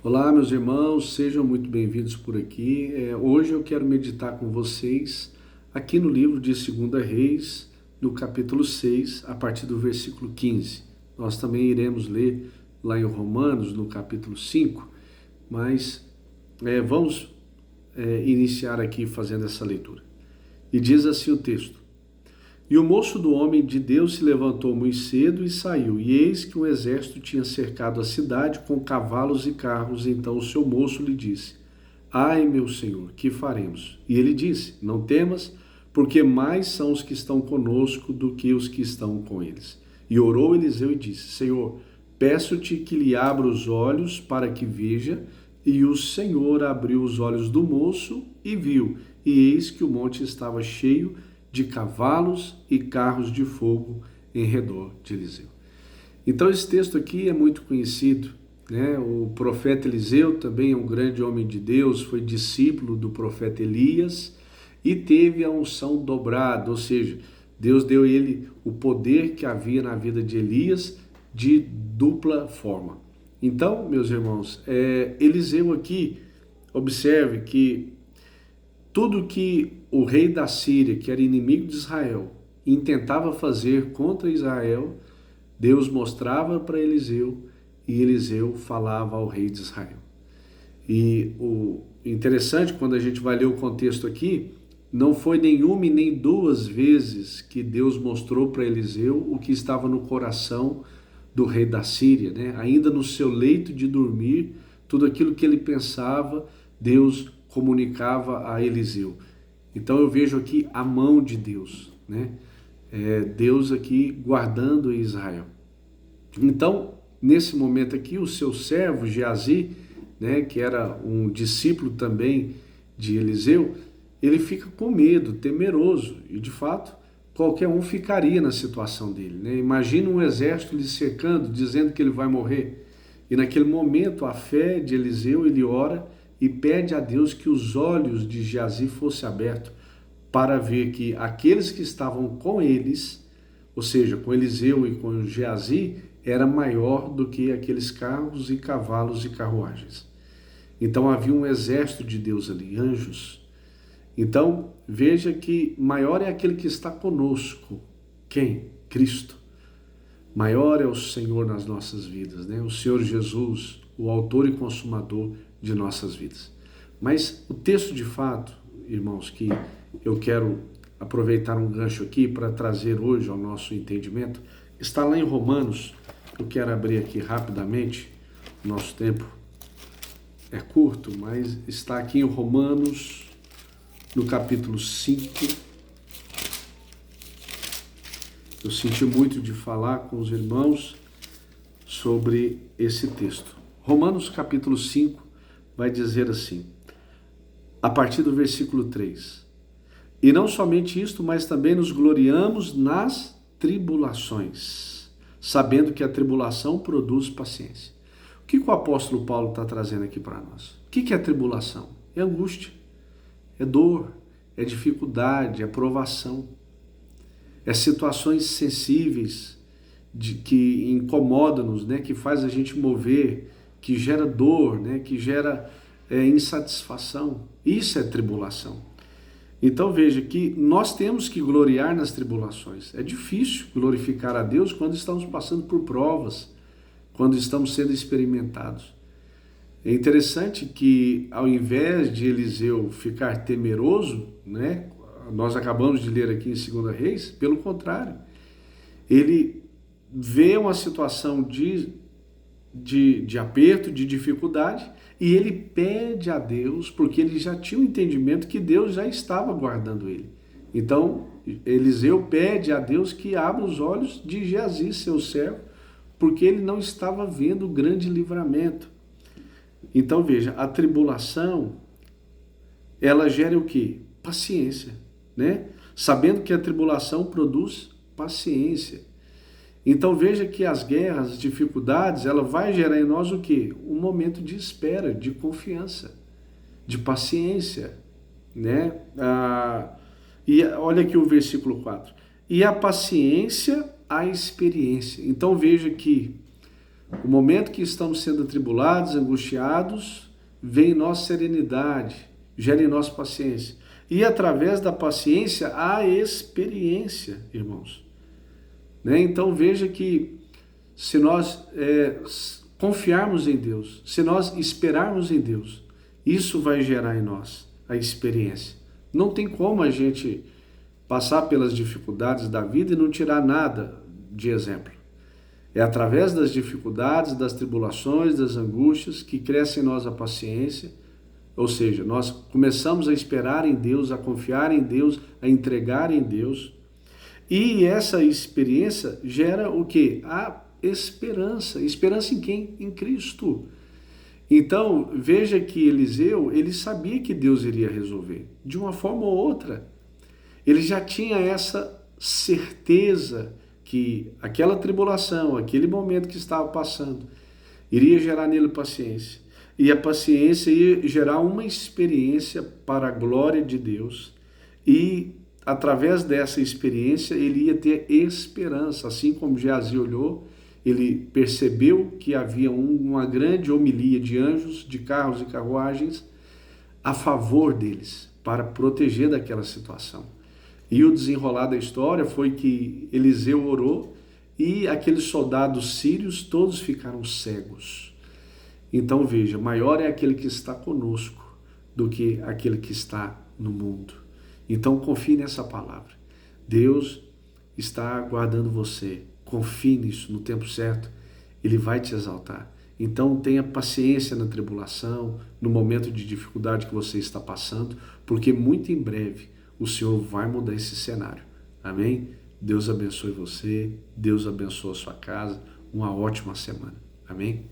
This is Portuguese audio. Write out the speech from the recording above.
Olá, meus irmãos, sejam muito bem-vindos por aqui. Hoje eu quero meditar com vocês aqui no livro de 2 Reis, no capítulo 6, a partir do versículo 15. Nós também iremos ler lá em Romanos, no capítulo 5, mas vamos iniciar aqui fazendo essa leitura. E diz assim o texto: E o moço do homem de Deus se levantou muito cedo e saiu, e eis que um exército tinha cercado a cidade com cavalos e carros. Então o seu moço lhe disse: Ai, meu senhor, que faremos? E ele disse: Não temas, porque mais são os que estão conosco do que os que estão com eles. E orou Eliseu e disse: Senhor, peço-te que lhe abra os olhos para que veja. E o Senhor abriu os olhos do moço e viu, e eis que o monte estava cheio de cavalos e carros de fogo em redor de Eliseu. Então esse texto aqui é muito conhecido, né? O profeta Eliseu também é um grande homem de Deus, foi discípulo do profeta Elias e teve a unção dobrada, ou seja, Deus deu a ele o poder que havia na vida de Elias de dupla forma. Então, meus irmãos, Eliseu aqui, observe que tudo que o rei da Síria, que era inimigo de Israel, intentava fazer contra Israel, Deus mostrava para Eliseu e Eliseu falava ao rei de Israel. E o interessante, quando a gente vai ler o contexto aqui, não foi nenhuma e nem duas vezes que Deus mostrou para Eliseu o que estava no coração do rei da Síria, né? Ainda no seu leito de dormir, tudo aquilo que ele pensava, Deus comunicava a Eliseu. Então eu vejo aqui a mão de Deus, né? Deus aqui guardando Israel. Então, nesse momento aqui, o seu servo Geazi, né, que era um discípulo também de Eliseu, ele fica com medo, temeroso, e de fato qualquer um ficaria na situação dele, né? Imagina um exército lhe cercando, dizendo que ele vai morrer. E naquele momento, a fé de Eliseu, ele ora e pede a Deus que os olhos de Geazi fossem abertos para ver que aqueles que estavam com eles, ou seja, com Eliseu e com Geazi, era maior do que aqueles carros e cavalos e carruagens. Então havia um exército de Deus ali, anjos. Então veja que maior é aquele que está conosco. Quem? Cristo. Maior é o Senhor nas nossas vidas, né? O Senhor Jesus, o autor e consumador de nossas vidas. Mas o texto de fato, irmãos, que eu quero aproveitar um gancho aqui para trazer hoje ao nosso entendimento, está lá em Romanos. Eu quero abrir aqui rapidamente, nosso tempo é curto, mas está aqui em Romanos, no capítulo 5. Eu senti muito de falar com os irmãos sobre esse texto. Romanos capítulo 5 vai dizer assim, a partir do versículo 3. E não somente isto, mas também nos gloriamos nas tribulações, sabendo que a tribulação produz paciência. O que o apóstolo Paulo está trazendo aqui para nós? O que é tribulação? É angústia, é dor, é dificuldade, é provação, é situações sensíveis que incomodam-nos, né? Que faz a gente mover, que gera dor, né? Que gera insatisfação. Isso é tribulação. Então veja que nós temos que gloriar nas tribulações. É difícil glorificar a Deus quando estamos passando por provas, quando estamos sendo experimentados. É interessante que ao invés de Eliseu ficar temeroso, né, nós acabamos de ler aqui em 2 Reis, pelo contrário, ele vê uma situação de aperto, de dificuldade, e ele pede a Deus, porque ele já tinha um entendimento que Deus já estava guardando ele. Então, Eliseu pede a Deus que abra os olhos de Geazi, seu servo, porque ele não estava vendo o grande livramento. Então, veja, a tribulação, ela gera o quê? Paciência, né? Sabendo que a tribulação produz paciência. Então veja que as guerras, as dificuldades, ela vai gerar em nós o quê? Um momento de espera, de confiança, de paciência, né? E olha aqui o versículo 4. E a paciência, a experiência. Então veja que O momento que estamos sendo atribulados, angustiados, vem em nós serenidade, gera em nós paciência. E através da paciência, a experiência, irmãos. Né? Então veja que se nós confiarmos em Deus, se nós esperarmos em Deus, isso vai gerar em nós a experiência. Não tem como a gente passar pelas dificuldades da vida e não tirar nada de exemplo. É através das dificuldades, das tribulações, das angústias que cresce em nós a paciência, ou seja, nós começamos a esperar em Deus, a confiar em Deus, a entregar em Deus, e essa experiência gera o quê? A esperança. Esperança em quem? Em Cristo. Então, veja que Eliseu, ele sabia que Deus iria resolver, de uma forma ou outra. Ele já tinha essa certeza que aquela tribulação, aquele momento que estava passando, iria gerar nele paciência. E a paciência ia gerar uma experiência para a glória de Deus. E através dessa experiência ele ia ter esperança. Assim como Geazi olhou, ele percebeu que havia uma grande homilia de anjos, de carros e carruagens a favor deles, para proteger daquela situação. E o desenrolar da história foi que Eliseu orou e aqueles soldados sírios todos ficaram cegos. Então veja, maior é aquele que está conosco do que aquele que está no mundo. Então confie nessa palavra. Deus está guardando você. Confie nisso, no tempo certo, Ele vai te exaltar. Então tenha paciência na tribulação, no momento de dificuldade que você está passando, porque muito em breve o Senhor vai mudar esse cenário. Amém? Deus abençoe você, Deus abençoe a sua casa, uma ótima semana. Amém?